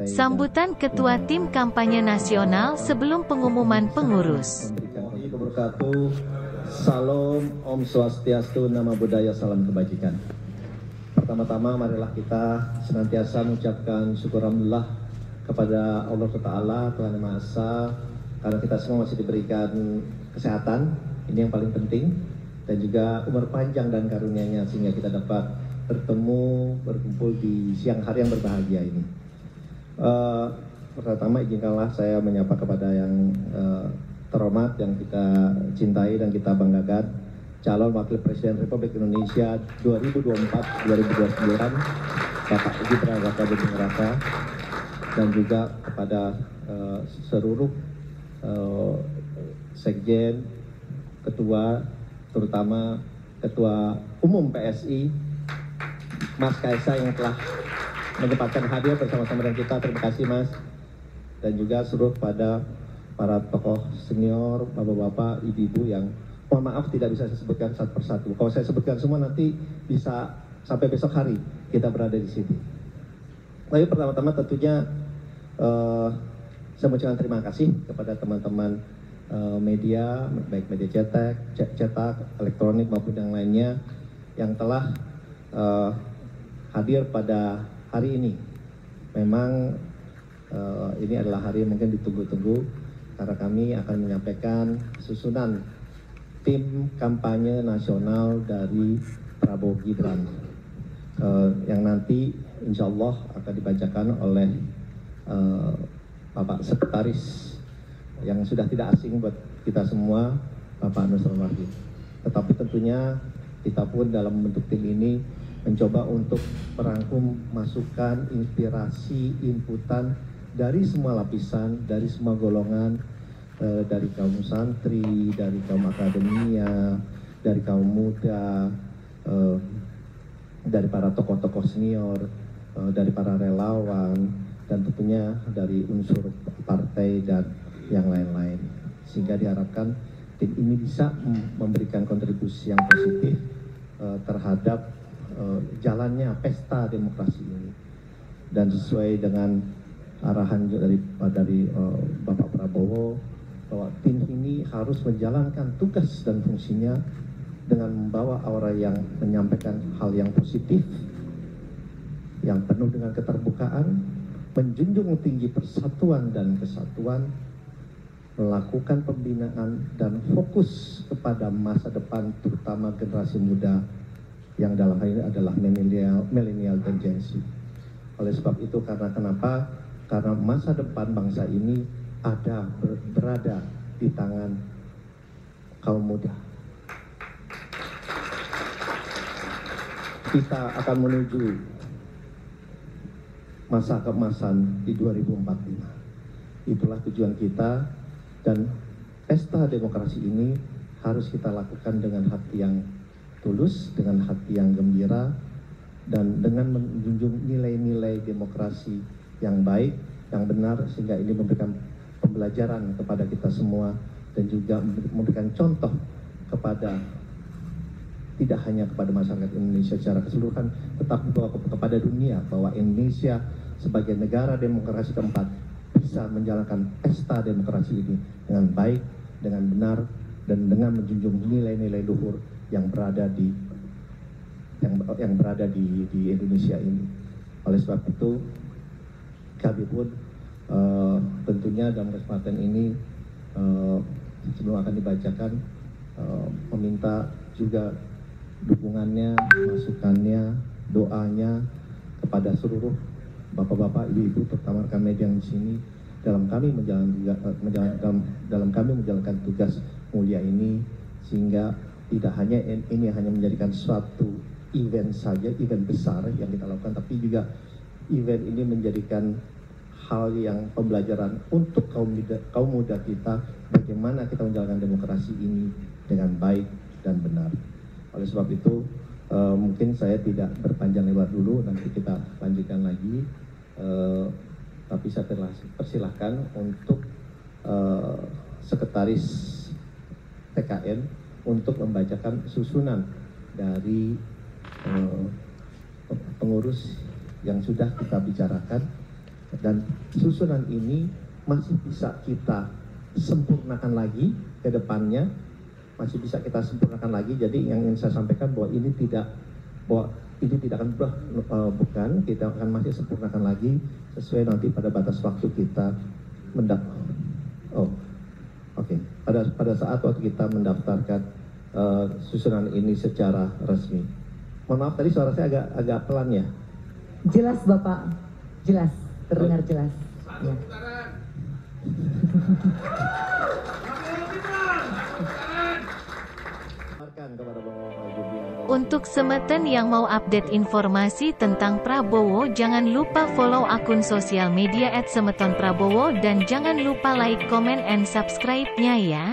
Sambutan Ketua Tim Kampanye Nasional sebelum pengumuman pengurus. Wabarakatuh. Salam, Om Swastiastu, Nama Budaya, Salam Kebajikan. Pertama-tama marilah kita senantiasa mengucapkan syukur alhamdulillah kepada Allah Ta'ala, Tuhan Yang Maha Esa, karena kita semua masih diberikan kesehatan, ini yang paling penting, dan juga umur panjang dan karunia-Nya sehingga kita dapat bertemu, berkumpul di siang hari yang berbahagia ini. Pertama izinkanlah saya menyapa kepada yang terhormat, yang kita cintai dan kita banggakan, calon Wakil Presiden Republik Indonesia 2024-2029 Bapak Gibran Rakabuming Raka, dan juga kepada seluruh sekjen, ketua, terutama Ketua Umum PSI Mas Kaisang yang telah menyempatkan hadir bersama-sama dengan kita. Terima kasih Mas, dan juga seluruh pada para tokoh senior, bapak-bapak, ibu-ibu yang mohon maaf tidak bisa saya sebutkan satu persatu. Kalau saya sebutkan semua nanti bisa sampai besok hari kita berada di sini. Tapi pertama-tama tentunya saya mengucapkan terima kasih kepada teman-teman media, baik media cetak, elektronik maupun yang lainnya yang telah hadir pada hari ini. Memang ini adalah hari yang mungkin ditunggu-tunggu karena kami akan menyampaikan susunan tim kampanye nasional dari Prabowo Gibran yang nanti insya Allah akan dibacakan oleh Bapak Sekretaris yang sudah tidak asing buat kita semua, Bapak Nusron Wahid. Tetapi tentunya kita pun dalam bentuk tim ini mencoba untuk merangkum masukan, inspirasi, inputan dari semua lapisan, dari semua golongan, dari kaum santri, dari kaum akademia, dari kaum muda, dari para tokoh-tokoh senior, dari para relawan, dan tentunya dari unsur partai dan yang lain-lain. Sehingga diharapkan tim ini bisa memberikan kontribusi yang positif terhadap jalannya pesta demokrasi ini, dan sesuai dengan arahan dari Bapak Prabowo bahwa tim ini harus menjalankan tugas dan fungsinya dengan membawa aura yang menyampaikan hal yang positif, yang penuh dengan keterbukaan, menjunjung tinggi persatuan dan kesatuan, melakukan pembinaan dan fokus kepada masa depan terutama generasi muda yang dalam hal ini adalah milenial dan Gen Z. Oleh sebab itu, karena kenapa? Karena masa depan bangsa ini berada di tangan kaum muda. Kita akan menuju masa keemasan di 2045. Itulah tujuan kita, dan pesta demokrasi ini harus kita lakukan dengan hati yang tulus, dengan hati yang gembira, dan dengan menjunjung nilai-nilai demokrasi yang baik, yang benar, sehingga ini memberikan pembelajaran kepada kita semua dan juga memberikan contoh kepada tidak hanya kepada masyarakat Indonesia secara keseluruhan, tetapi kepada dunia bahwa Indonesia sebagai negara demokrasi keempat bisa menjalankan pesta demokrasi ini dengan baik, dengan benar, dan dengan menjunjung nilai-nilai luhur yang berada di Indonesia ini. Oleh sebab itu, kami pun tentunya dalam kesempatan ini sebelum akan dibacakan meminta juga dukungannya, masukannya, doanya kepada seluruh bapak-bapak, ibu-ibu, terutama rekan media yang di sini dalam kami menjalankan tugas mulia ini, sehingga tidak hanya ini hanya menjadikan suatu event saja, event besar yang kita lakukan, tapi juga event ini menjadikan hal yang pembelajaran untuk kaum muda kita, bagaimana kita menjalankan demokrasi ini dengan baik dan benar. Oleh sebab itu, mungkin saya tidak berpanjang lebar dulu, nanti kita lanjutkan lagi, tapi saya persilahkan untuk Sekretaris TKN untuk membacakan susunan dari pengurus yang sudah kita bicarakan Dan susunan ini masih bisa kita sempurnakan lagi ke depannya, masih bisa kita sempurnakan lagi. Jadi yang ingin saya sampaikan bahwa ini tidak akan berubah, bukan, kita akan masih sempurnakan lagi sesuai nanti pada batas waktu kita pada saat waktu kita mendaftarkan susunan ini secara resmi. Mohon maaf tadi suara saya agak pelan ya. Jelas Bapak, jelas, terdengar jelas. Ya. Untuk semeten yang mau update informasi tentang Prabowo, jangan lupa follow akun sosial media @semetonprabowo dan jangan lupa like, comment, and subscribe-nya ya.